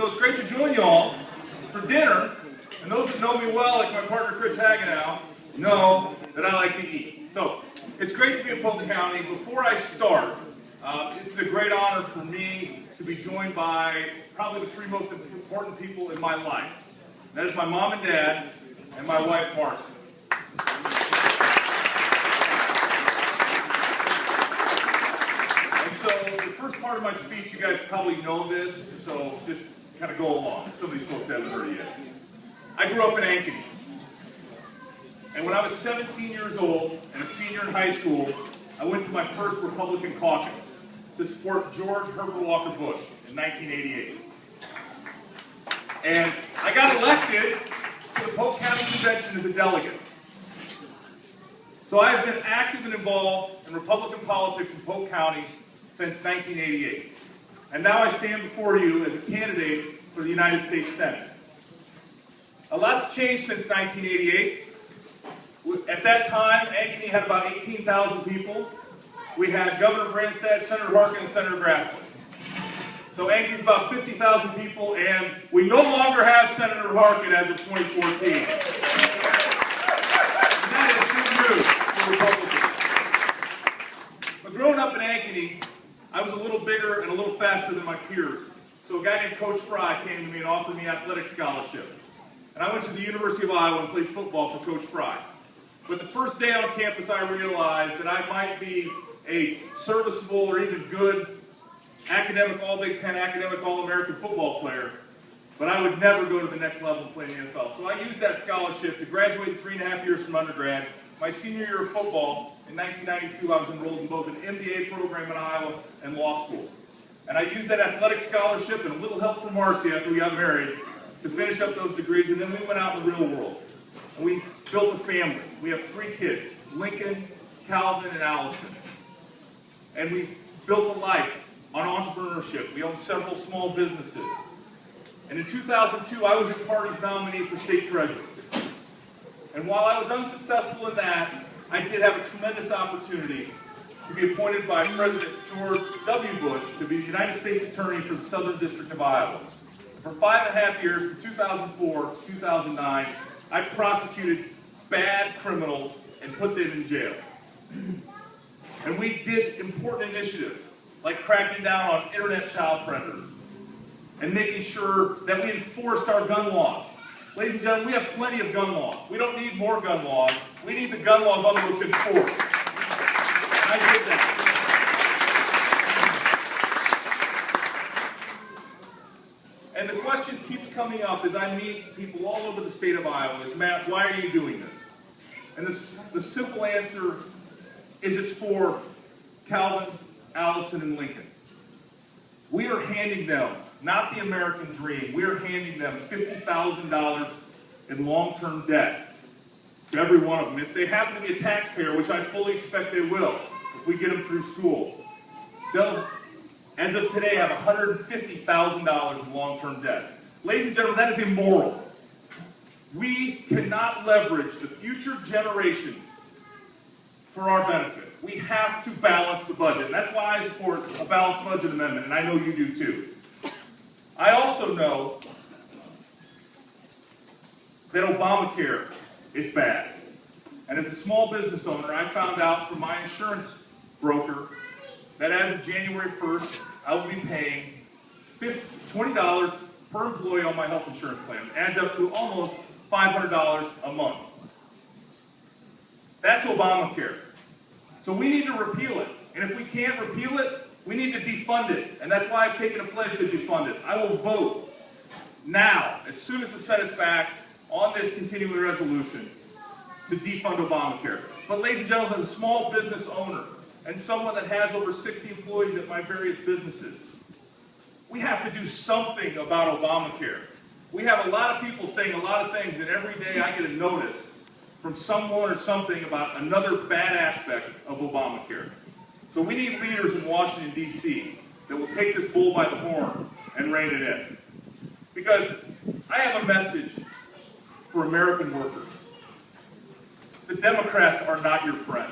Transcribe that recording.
So it's great to join you all for dinner. And those that know me well, like my partner Chris Hagenow, know that I like to eat. So it's great to be in Polk County. Before I start, this is a great honor for me to be joined by probably the three most important people in my life. That is my mom and dad and my wife Marcy. And so the first part of my speech, you guys probably know this, so just kind of go along. Some of these folks haven't heard it yet. I grew up in Ankeny. And when I was 17 years old and a senior in high school, I went to my first Republican caucus to support George Herbert Walker Bush in 1988. And I got elected to the Polk County Convention as a delegate. So I have been active and involved in Republican politics in Polk County since 1988. And now I stand before you as a candidate for the United States Senate. A lot's changed since 1988. At that time, Ankeny had about 18,000 people. We had Governor Branstad, Senator Harkin, and Senator Grassley. So Ankeny's about 50,000 people, and we no longer have Senator Harkin as of 2014. And that is good news for Republicans. But growing up in Ankeny, I was a little bigger and a little faster than my peers. So a guy named Coach Fry came to me and offered me an athletic scholarship. And I went to the University of Iowa and played football for Coach Fry. But the first day on campus, I realized that I might be a serviceable or even good academic, all-Big Ten, academic, all-American football player, but I would never go to the next level and play in the NFL. So I used that scholarship to graduate in 3.5 years from undergrad. My senior year of football, in 1992, I was enrolled in both an MBA program in Iowa and law school. And I used that athletic scholarship and a little help from Marcy after we got married to finish up those degrees, and then we went out in the real world. And we built a family. We have 3 kids, Lincoln, Calvin, and Allison. And we built a life on entrepreneurship. We own several small businesses. And in 2002, I was your party's nominee for state treasurer. And while I was unsuccessful in that, I did have a tremendous opportunity to be appointed by President George W. Bush to be the United States Attorney for the Southern District of Iowa. For 5.5 years, from 2004 to 2009, I prosecuted bad criminals and put them in jail. And we did important initiatives, like cracking down on internet child predators and making sure that we enforced our gun laws. Ladies and gentlemen, we have plenty of gun laws. We don't need more gun laws. We need the gun laws on the books enforced. And I did that. And the question keeps coming up as I meet people all over the state of Iowa is, Matt, why are you doing this? And the simple answer is it's for Calvin, Allison, and Lincoln. We are handing them, not the American dream, we are handing them $50,000 in long-term debt to every one of them. If they happen to be a taxpayer, which I fully expect they will, if we get them through school, they'll, as of today, have $150,000 in long-term debt. Ladies and gentlemen, that is immoral. We cannot leverage the future generations for our benefit. We have to balance the budget, and that's why I support a balanced budget amendment, and I know you do too. I also know that Obamacare is bad. And as a small business owner, I found out from my insurance broker that as of January 1st, I will be paying $20 per employee on my health insurance plan. It adds up to almost $500 a month. That's Obamacare. So we need to repeal it. And if we can't repeal it, we need to defund it. And that's why I've taken a pledge to defund it. I will vote now, as soon as the Senate's back, on this continuing resolution to defund Obamacare. But ladies and gentlemen, as a small business owner and someone that has over 60 employees at my various businesses, we have to do something about Obamacare. We have a lot of people saying a lot of things, and every day I get a notice from someone or something about another bad aspect of Obamacare. So we need leaders in Washington, D.C. that will take this bull by the horn and rein it in. Because I have a message for American workers. The Democrats are not your friend.